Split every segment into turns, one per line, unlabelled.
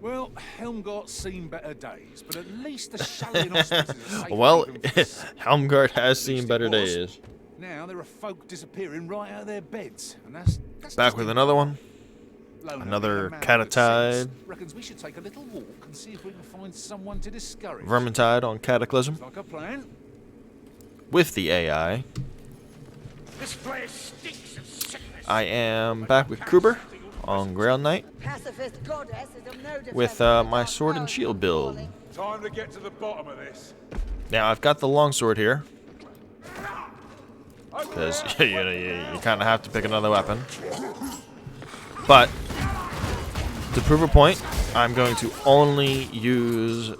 Well, Helmgart's seen better days, but at least the Shallow Hospices are safe.
Well, Helmgart has seen better days.
Now there are folk disappearing right out of their beds, and that's
back with another one. Another CataTide.
Reckons we should take a little walk and see if we can find someone to discourage.
Vermintide on Cataclysm.
Like a plan.
With the AI.
This place stinks of sickness.
I am back with Kruber on Grail Knight with my sword and shield build.
Time to get to the bottom of this.
Now I've got the longsword here because you kind of have to pick another weapon. But to prove a point, I'm going to only use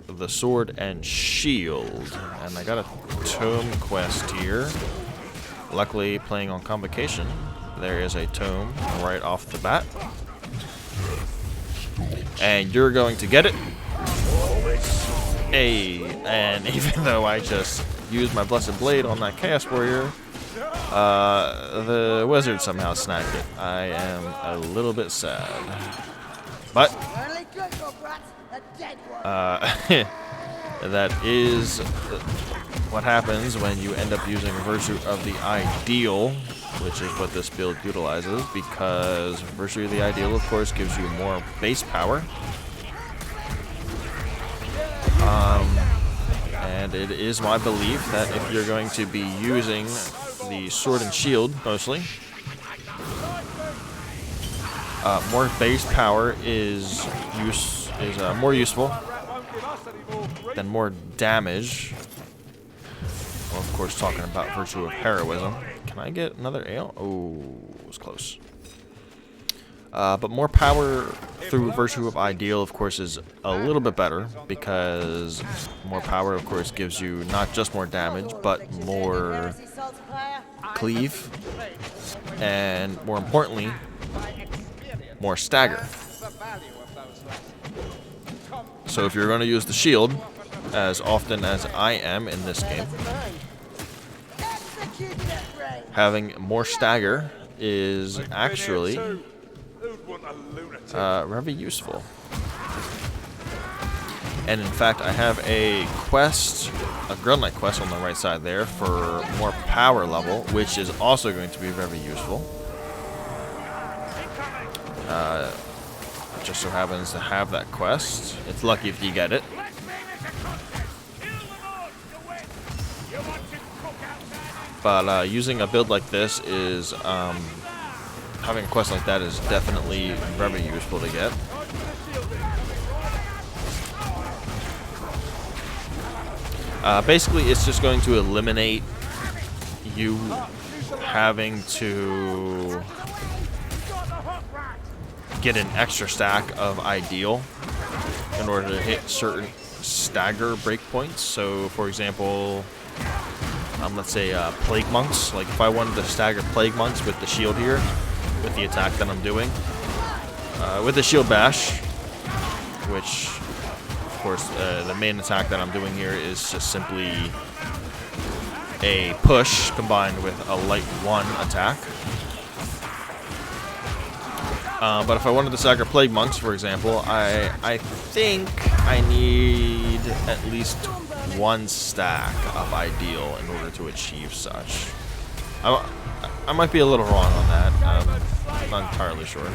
the sword and shield, and I got a tome quest here. Luckily, playing on Convocation, there is a tome right off the bat. And you're going to get it. Hey, and even though I just used my Blessed Blade on that Chaos Warrior, the wizard somehow snagged it. I am a little bit sad. But, that is what happens when you end up using Virtue of the Ideal, which is what this build utilizes, because Virtue of the Ideal, of course, gives you more base power. And it is my belief that if you're going to be using the sword and shield, mostly, more base power is more useful than more damage. Well, of course, talking about Virtue of Heroism. Can I get another ale? Oh, it was close. But more power through Virtue of Ideal, of course, is a little bit better, because more power, of course, gives you not just more damage, but more cleave, and more importantly, more stagger. So if you're going to use the shield, as often as I am in this game, having more stagger is actually very useful. And in fact, I have a quest, a Grail Knight quest on the right side there for more power level, which is also going to be very useful. Just so happens to have that quest. It's lucky if you get it. But using a build like this is, having a quest like that is definitely very useful to get. Basically, it's just going to eliminate you having to get an extra stack of Ideal in order to hit certain stagger breakpoints. So, for example, let's say Plague Monks. Like, if I wanted to stagger Plague Monks with the shield here, with the attack that I'm doing, with the shield bash, which, of course, the main attack that I'm doing here is just simply a push combined with a light 1 attack. But if I wanted to stagger Plague Monks, for example, I think I need at least 1 stack of Ideal in order to achieve such. I might be a little wrong on that. I'm not entirely sure.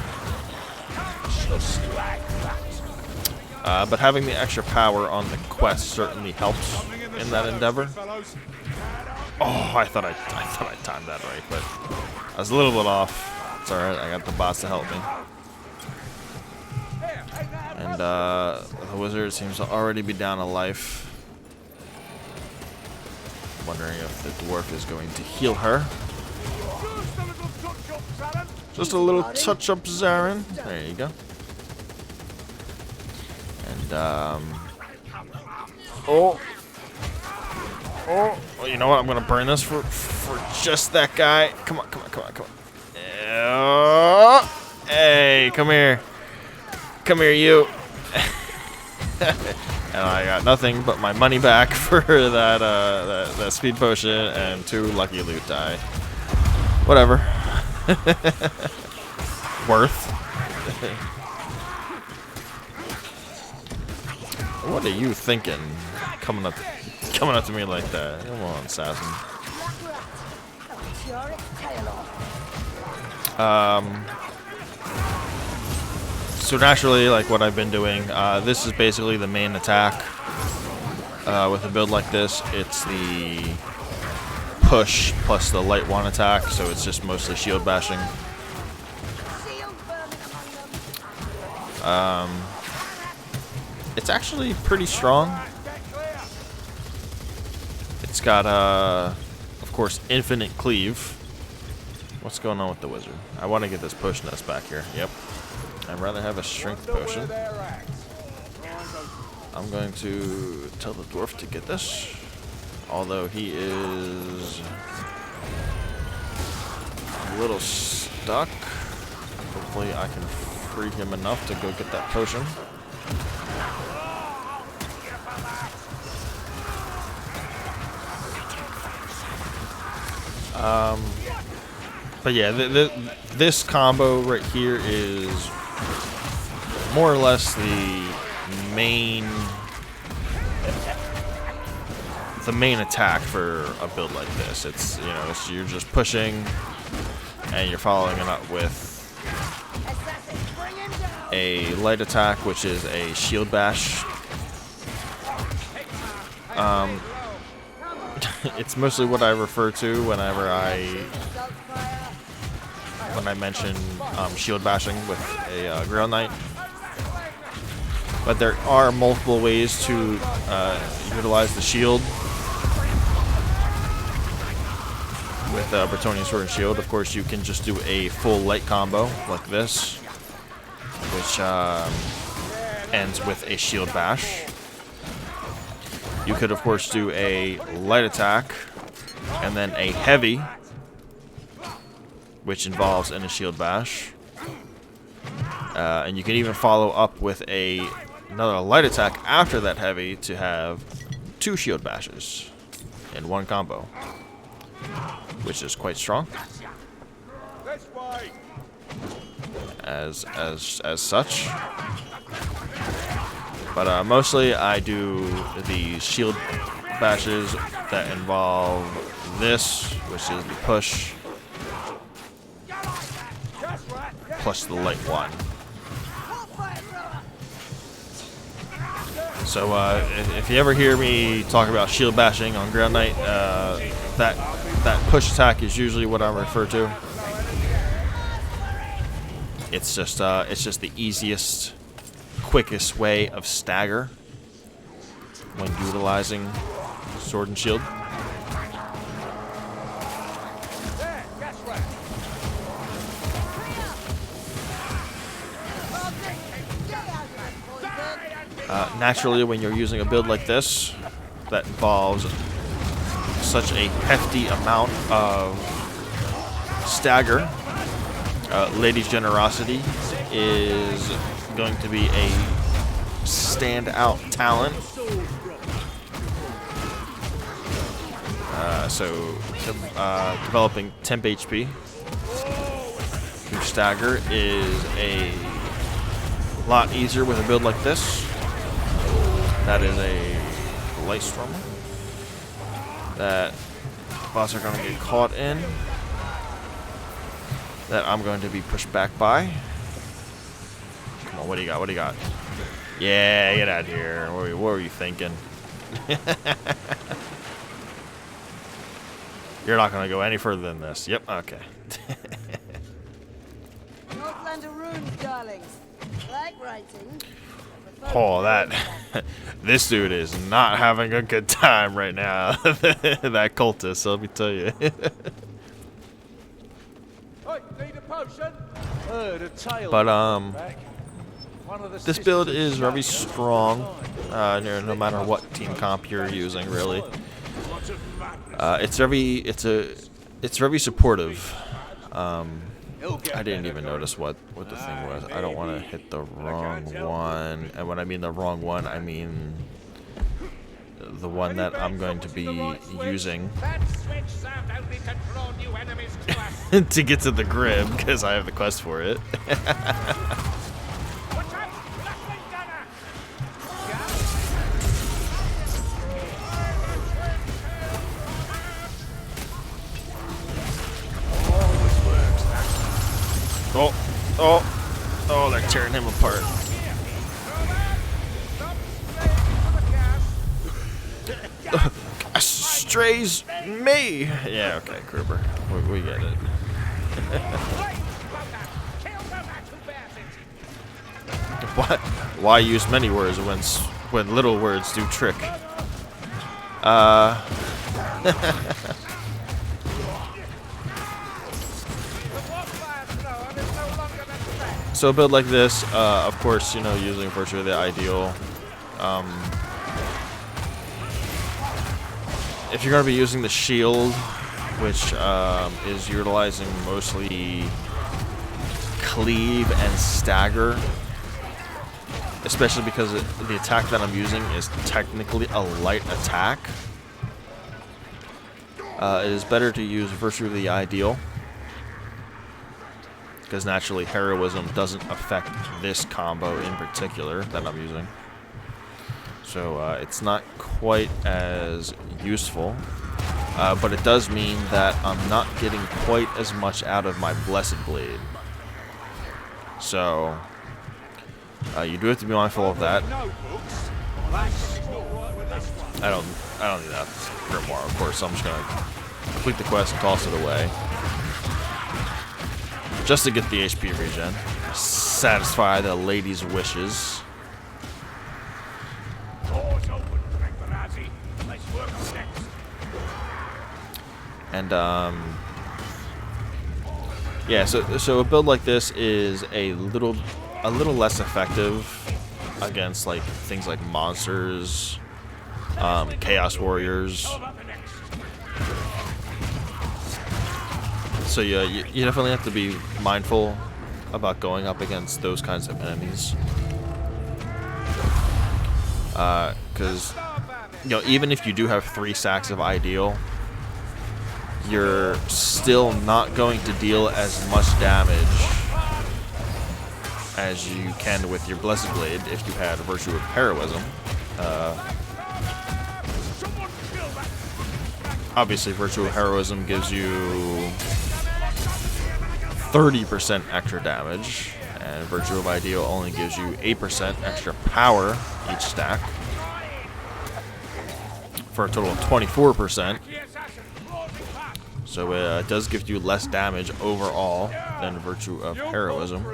But having the extra power on the quest certainly helps in that endeavor. Oh, I thought I timed that right, but I was a little bit off. It's alright, I got the bots to help me. And the wizard seems to already be down a life. Wondering if the dwarf is going to heal her. Just a little touch up, Zarin. There you go. And oh, well, you know what? I'm gonna burn this for just that guy. Come on. Hey, come here, you. And I got nothing but my money back for that speed potion and 2 lucky loot die. Whatever. Worth. What are you thinking? Coming up to me like that. Come on, assassin. So naturally, like what I've been doing, this is basically the main attack. With a build like this, it's the push plus the light one attack, so it's just mostly shield bashing. It's actually pretty strong. It's got, of course, infinite cleave. What's going on with the wizard? I want to get this potion back here. Yep. I'd rather have a strength potion. I'm going to tell the dwarf to get this. Although he is a little stuck. Hopefully I can free him enough to go get that potion. But yeah, this combo right here is more or less the main attack for a build like this. It's, you know, you're just pushing and you're following it up with a light attack, which is a shield bash. It's mostly what I refer to whenever when I mention shield bashing with a Grail Knight. But there are multiple ways to utilize the shield with Bretonnian Sword and Shield. Of course, you can just do a full light combo like this, which ends with a shield bash. You could, of course, do a light attack and then a heavy, which involves in a shield bash. And you can even follow up with another light attack after that heavy to have 2 shield bashes in one combo, which is quite strong as such. But mostly I do the shield bashes that involve this, which is the push plus the light one. So if you ever hear me talk about shield bashing on Grail Knight, that push attack is usually what I refer to. It's just the easiest, quickest way of stagger when utilizing sword and shield. Naturally, when you're using a build like this that involves such a hefty amount of stagger, Lady's Generosity is going to be a standout talent. Developing temp HP through stagger is a lot easier with a build like this. That is a light stormer that bots are going to get caught in, that I'm going to be pushed back by. Come on, what do you got? What do you got? Yeah, get out of here. What were you thinking? You're not going to go any further than this. Yep, okay.
Northland of Runes, darlings. Like writing.
Oh, this dude is not having a good time right now. That cultist, let me tell you. But this build is very strong. No matter what team comp you're using, really. It's very supportive. I didn't even notice what the thing was. I don't want to hit the wrong one. And when I mean the wrong one, I mean the one that I'm going to be using to get to the Grim, because I have the quest for it. part. Strays me. Yeah, okay, Kruber. We get it. Why use many words when little words do trick? So a build like this, of course, you know, using virtually the ideal. If you're going to be using the shield, which is utilizing mostly cleave and stagger, especially because the attack that I'm using is technically a light attack, it is better to use virtue of the ideal, because naturally heroism doesn't affect this combo in particular that I'm using. So it's not quite as useful, but it does mean that I'm not getting quite as much out of my Blessed Blade. So you do have to be mindful of that. I don't need that grimoire, of course, so I'm just gonna complete the quest and toss it away. Just to get the HP regen. Satisfy the lady's wishes. And yeah, so a build like this is a little less effective against like things like monsters, chaos warriors. So yeah, you definitely have to be mindful about going up against those kinds of enemies, because you know, even if you do have 3 stacks of ideal, you're still not going to deal as much damage as you can with your Blessed Blade if you had a Virtue of Heroism. Obviously, Virtue of Heroism gives you 30% extra damage, and Virtue of Ideal only gives you 8% extra power each stack, for a total of 24%. So it does give you less damage overall than Virtue of Heroism.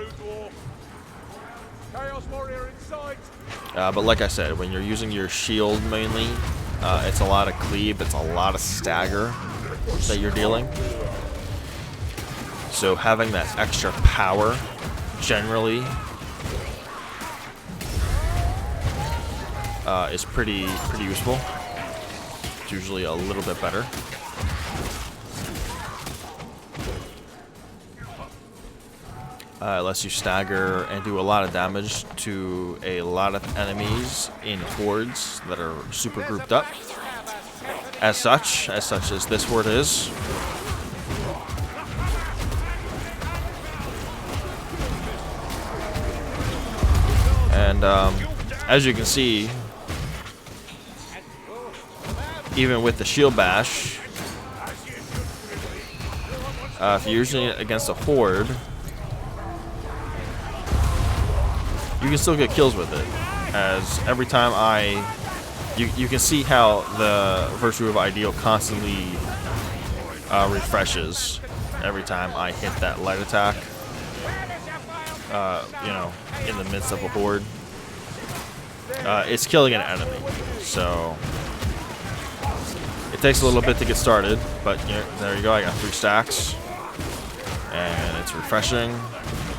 But like I said, when you're using your shield mainly, it's a lot of cleave, it's a lot of stagger that you're dealing. So having that extra power generally is pretty useful. It's usually a little bit better. It lets you stagger and do a lot of damage to a lot of enemies in hordes that are super grouped up. As such as this horde is. And as you can see, even with the shield bash, if you're using it against a horde, you can still get kills with it, as every time you can see how the Virtue of Ideal constantly refreshes every time I hit that light attack, you know, in the midst of a horde. It's killing an enemy, so it takes a little bit to get started, but you know, there you go, I got 3 stacks, and it's refreshing,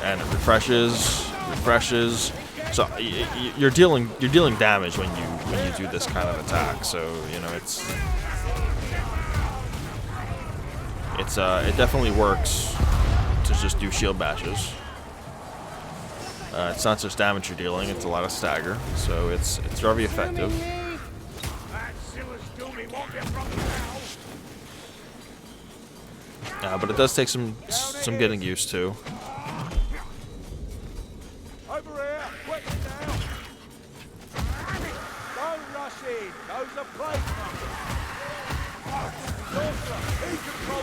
and it refreshes. So you're dealing damage when you do this kind of attack. So you know it definitely works to just do shield bashes. It's not just damage you're dealing; it's a lot of stagger. So it's very effective. But it does take some getting used to.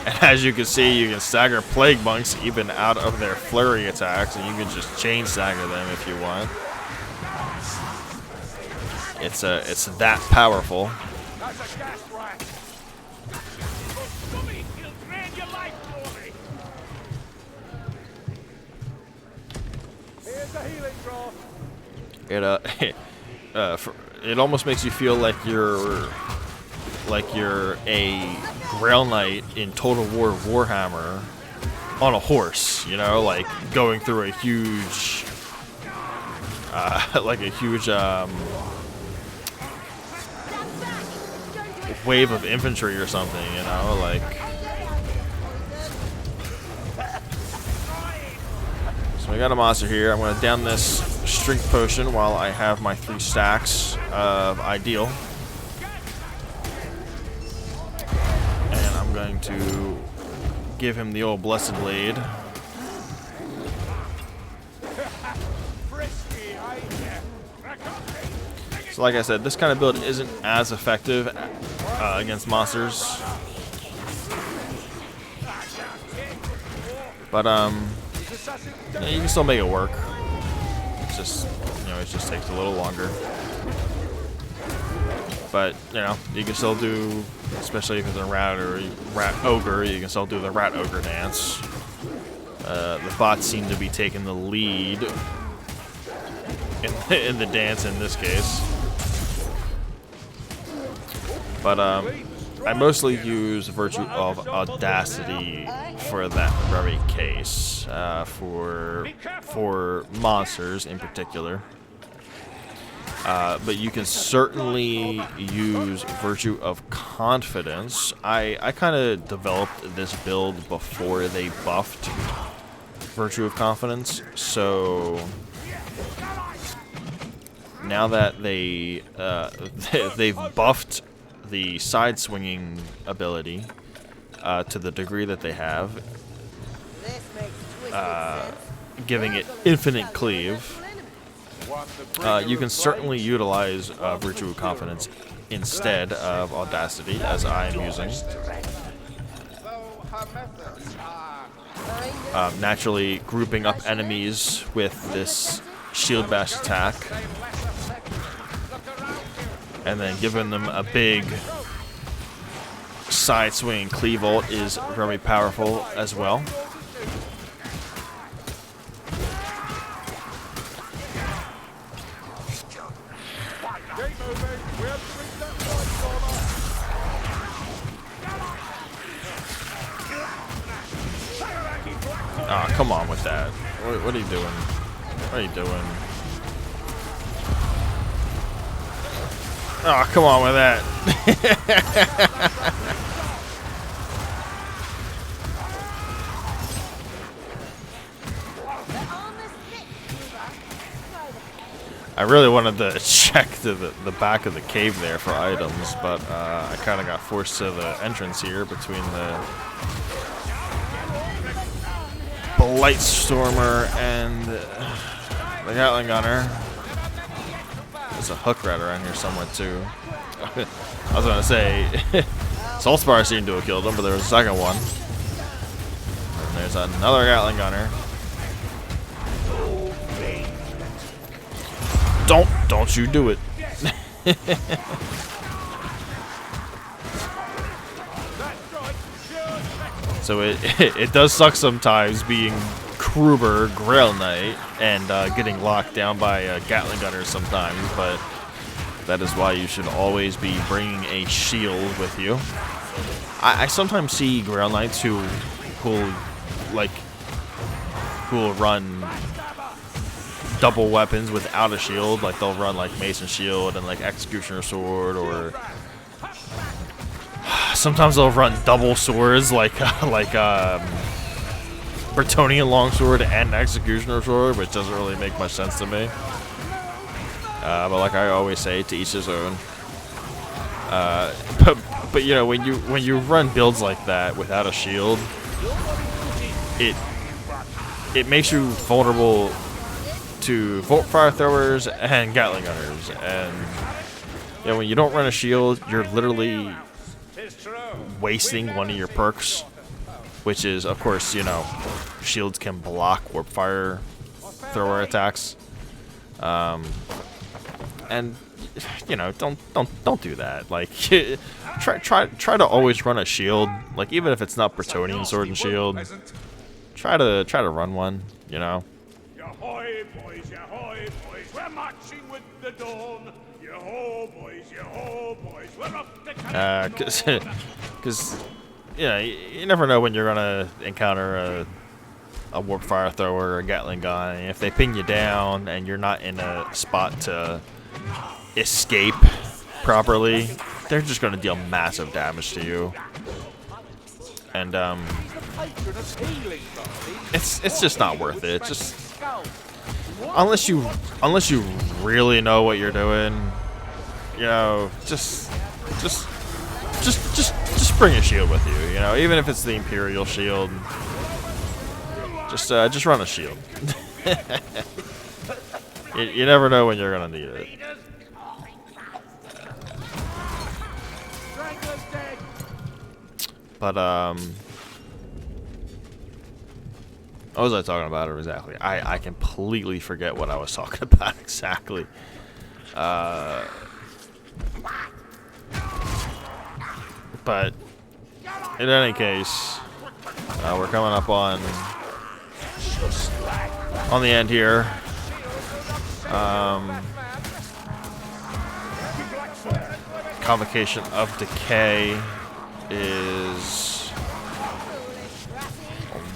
And as you can see, you can stagger Plague Monks even out of their flurry attacks, and you can just chain stagger them if you want. It's that powerful. It almost makes you feel like you're a Grail Knight in Total War Warhammer on a horse, you know, like going through a huge wave of infantry or something, you know, like. So we got a monster here. I'm going to down this strength potion while I have my 3 stacks of ideal. And I'm going to give him the old blessed blade. So like I said, this kind of build isn't as effective against monsters. But yeah, you can still make it work. It's just, you know, it just takes a little longer. But, you know, you can still do, especially if it's a rat or rat ogre, you can still do the rat ogre dance. The bots seem to be taking the lead in the dance in this case. But I mostly use Virtue of Audacity for that very case, for monsters in particular. But you can certainly use Virtue of Confidence. I kind of developed this build before they buffed Virtue of Confidence, so now that they've buffed the side swinging ability to the degree that they have, giving it infinite cleave. You can certainly utilize Virtue of Confidence instead of Audacity, as I am using. Naturally, grouping up enemies with this shield bash attack, and then giving them a big side swing cleave ult is very powerful as well. Oh, come on with that. What are you doing? What are you doing? Oh, come on with that. I really wanted to check to the back of the cave there for items, but I kind of got forced to the entrance here between the Blightstormer and the Gatling Gunner. There's a hook rat around here somewhere too. I was gonna say Saltspire seemed to have killed him, but there was a second one. And there's another Gatling Gunner. Don't you do it. So it does suck sometimes being Kruber Grail Knight and getting locked down by Gatling Gunners sometimes, but that is why you should always be bringing a shield with you. I sometimes see Grail Knights who will run double weapons without a shield, like they'll run like Mason Shield and like Executioner Sword, or sometimes they'll run double swords like Bretonnian Longsword and Executioner Sword, which doesn't really make much sense to me. But like I always say, to each his own. But you know, when you run builds like that without a shield, it makes you vulnerable to Fire Throwers and Gatling Gunners, and you know, when you don't run a shield, you're literally wasting one of your perks, which is, of course, you know, shields can block warp fire thrower attacks. And you know, don't do that. Like, try to always run a shield. Like, even if it's not Bretonnian sword and shield, try to run one. You know.
Yahoy, boys, yahoy, boys, we're marching with the dawn. Yahoy, boys, we're off to
because yeah, you never know when you're gonna encounter a warp fire thrower or a Gatling gun. And if they ping you down and you're not in a spot to escape properly, they're just gonna deal massive damage to you. And it's just not worth it. Just unless you really know what you're doing, you know, just bring a shield with you. You know, even if it's the Imperial shield, just run a shield. you never know when you're gonna need it. But what was I talking about exactly? I completely forget what I was talking about exactly. But in any case, we're coming up on the end here. Convocation of Decay is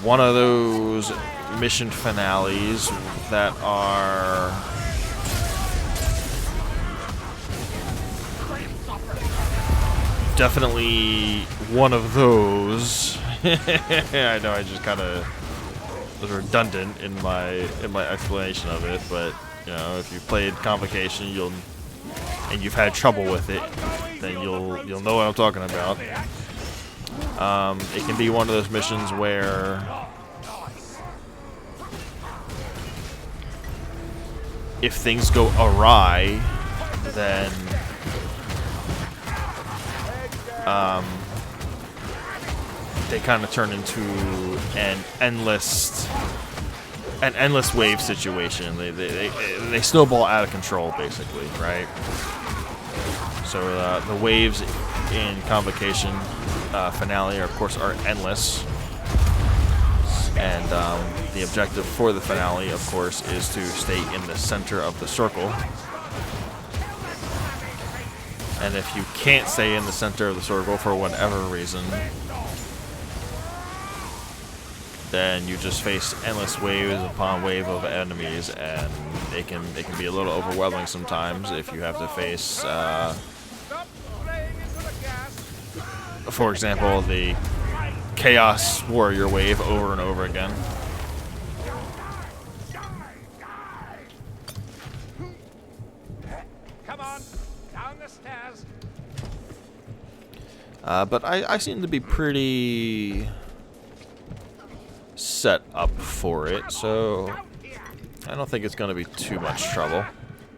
one of those mission finales that are definitely one of those. I know I just kind of was redundant in my explanation of it, but you know, if you've played Convocation, and you've had trouble with it, then you'll know what I'm talking about. It can be one of those missions where if things go awry, then they kind of turn into an endless wave situation. They snowball out of control, basically, right? So the waves in Convocation finale, of course, are endless, and the objective for the finale, of course, is to stay in the center of the circle. And if you can't stay in the center of the circle for whatever reason, then you just face endless waves upon wave of enemies, and it can be a little overwhelming sometimes if you have to face, for example, the Chaos Warrior wave over and over again.
Come on, down the stairs.
But I seem to be pretty set up for it, so I don't think it's going to be too much trouble.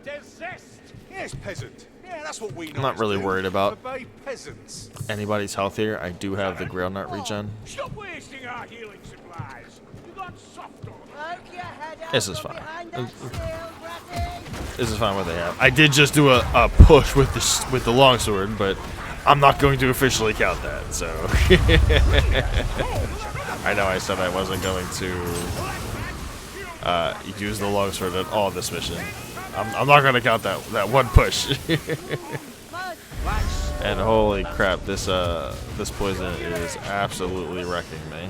Yes, peasant. Yeah, that's what we
I'm not really worried about
obey peasants.
anybody's health here. I do have the Grail Knight regen.
Stop wasting our healing supplies. You got soft on.
This is fine. This is fine what they have. I did just do a push with the Longsword, but I'm not going to officially count that, so. I know I said I wasn't going to use the Longsword at all this mission. I'm not going to count that one push. And holy crap, this poison is absolutely wrecking me.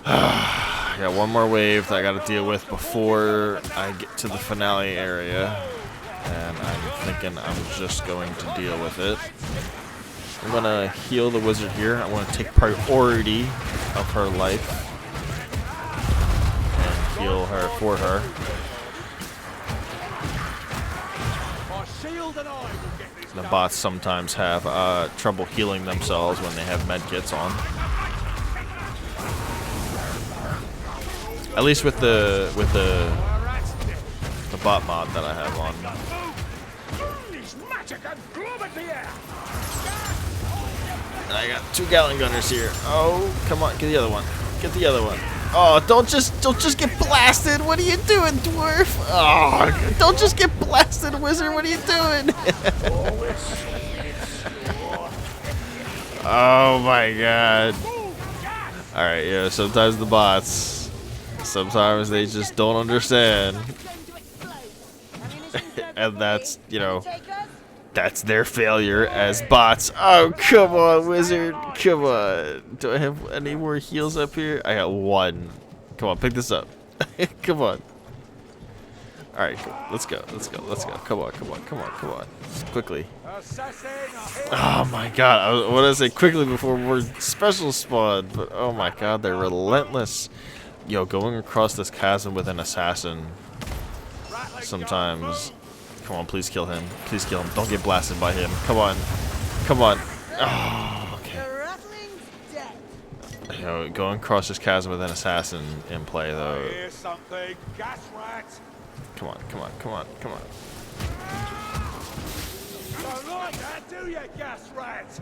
I got one more wave that I got to deal with before I get to the finale area, and I'm thinking I'm just going to deal with it. I'm going to heal the wizard here. I want to take priority of her life and heal her for her. The bots sometimes have trouble healing themselves when they have medkits on. At least with the bot mod that I have on.
Boys, magic and gloom at the air.
And I got 2 Gallon Gunners here. Oh, come on, get the other one. Get the other one. Oh, don't just get blasted. What are you doing, dwarf? Oh, don't just get blasted, wizard. What are you doing? Oh my god. Alright, yeah, sometimes the bots, sometimes they just don't understand. And that's, you know, that's their failure as bots. Oh, come on, wizard. Come on. Do I have any more heals up here? I got 1. Come on, pick this up. Come on. Alright, let's go. Let's go. Let's go. Come on, come on, come on, come on. Quickly. Oh my god. I want to say quickly before more special spawn, but oh my god, they're relentless. Yo, going across this chasm with an assassin sometimes. Come on, please kill him. Please kill him. Don't get blasted by him. Come on. Come on. Oh, okay. Yo, going across this chasm with an assassin in play, though. Come on, come on, come on, come on.
Don't like that, do you, gas rat?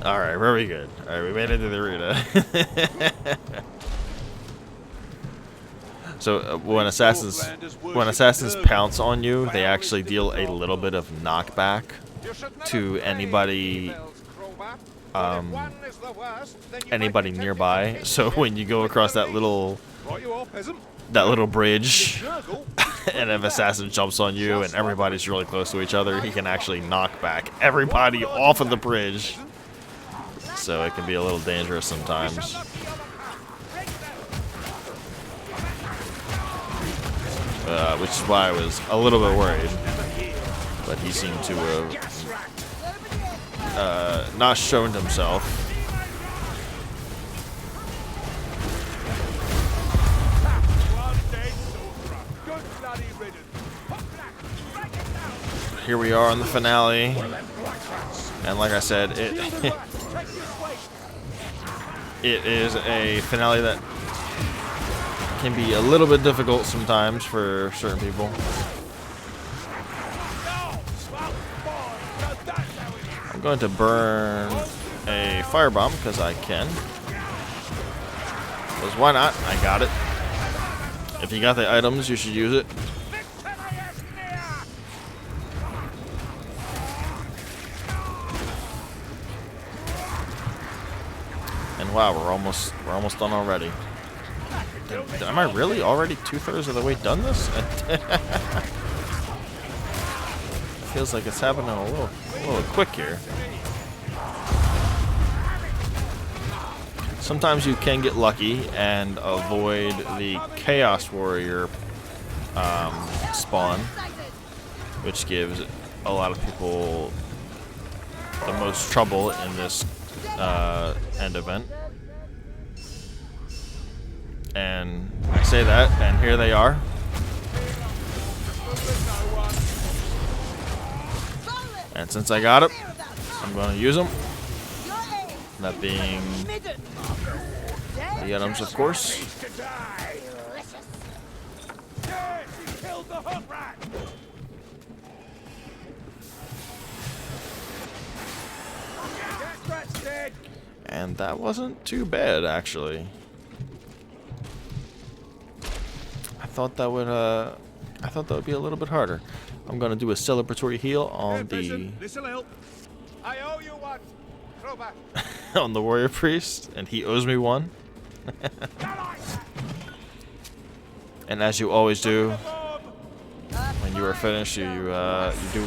Alright, very good. Alright, we made it to the arena. So when assassins pounce on you, they actually deal a little bit of knockback to anybody anybody nearby. So when you go across that little bridge and if assassin jumps on you and everybody's really close to each other, he can actually knock back everybody off of the bridge. So it can be a little dangerous sometimes. Which is why I was a little bit worried. But he seemed to have not shown himself. Here we are on the finale. And like I said, it is a finale that can be a little bit difficult sometimes for certain people. I'm going to burn a firebomb because I can. Because why not? I got it. If you got the items, you should use it. And wow, we're almost done already. Am I really already 2/3 of the way done this? Feels like it's happening a little quick here. Sometimes you can get lucky and avoid the Chaos Warrior spawn, which gives a lot of people the most trouble in this end event. And I say that, and here they are. And since I got it, I'm going to use them. That being the items, of course. And that wasn't too bad, actually. I thought that would be a little bit harder. I'm gonna do a celebratory heal on the
I owe you one.
on the warrior priest, and he owes me one. And as you always do, when you are finished, you do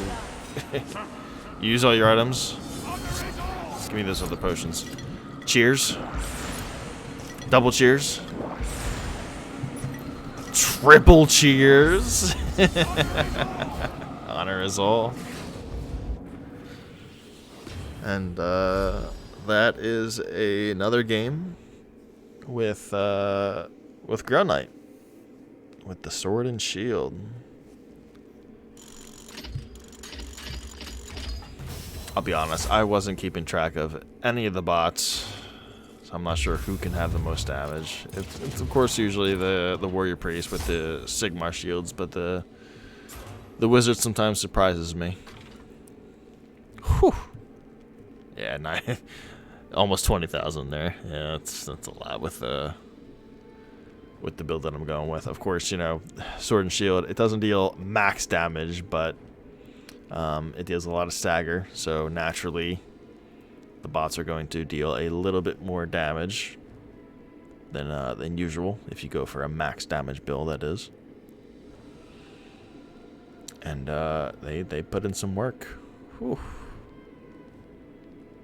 you use all your items. Give me those other potions. Cheers. Double cheers. Triple cheers. Honor is all. And that is another game with Grail Knight with the sword and shield. I'll be honest, I wasn't keeping track of any of the bots, so I'm not sure who can have the most damage. It's of course usually the warrior priest with the Sigma shields, but the The wizard sometimes surprises me. Whew. Yeah, almost 20,000 there. Yeah, that's a lot with the build that I'm going with. Of course, you know, sword and shield. It doesn't deal max damage, but it deals a lot of stagger. So naturally, the bots are going to deal a little bit more damage than usual if you go for a max damage build. That is. And they put in some work. Whew.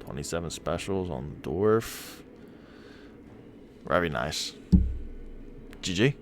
27 specials on the dwarf. Very nice. GG.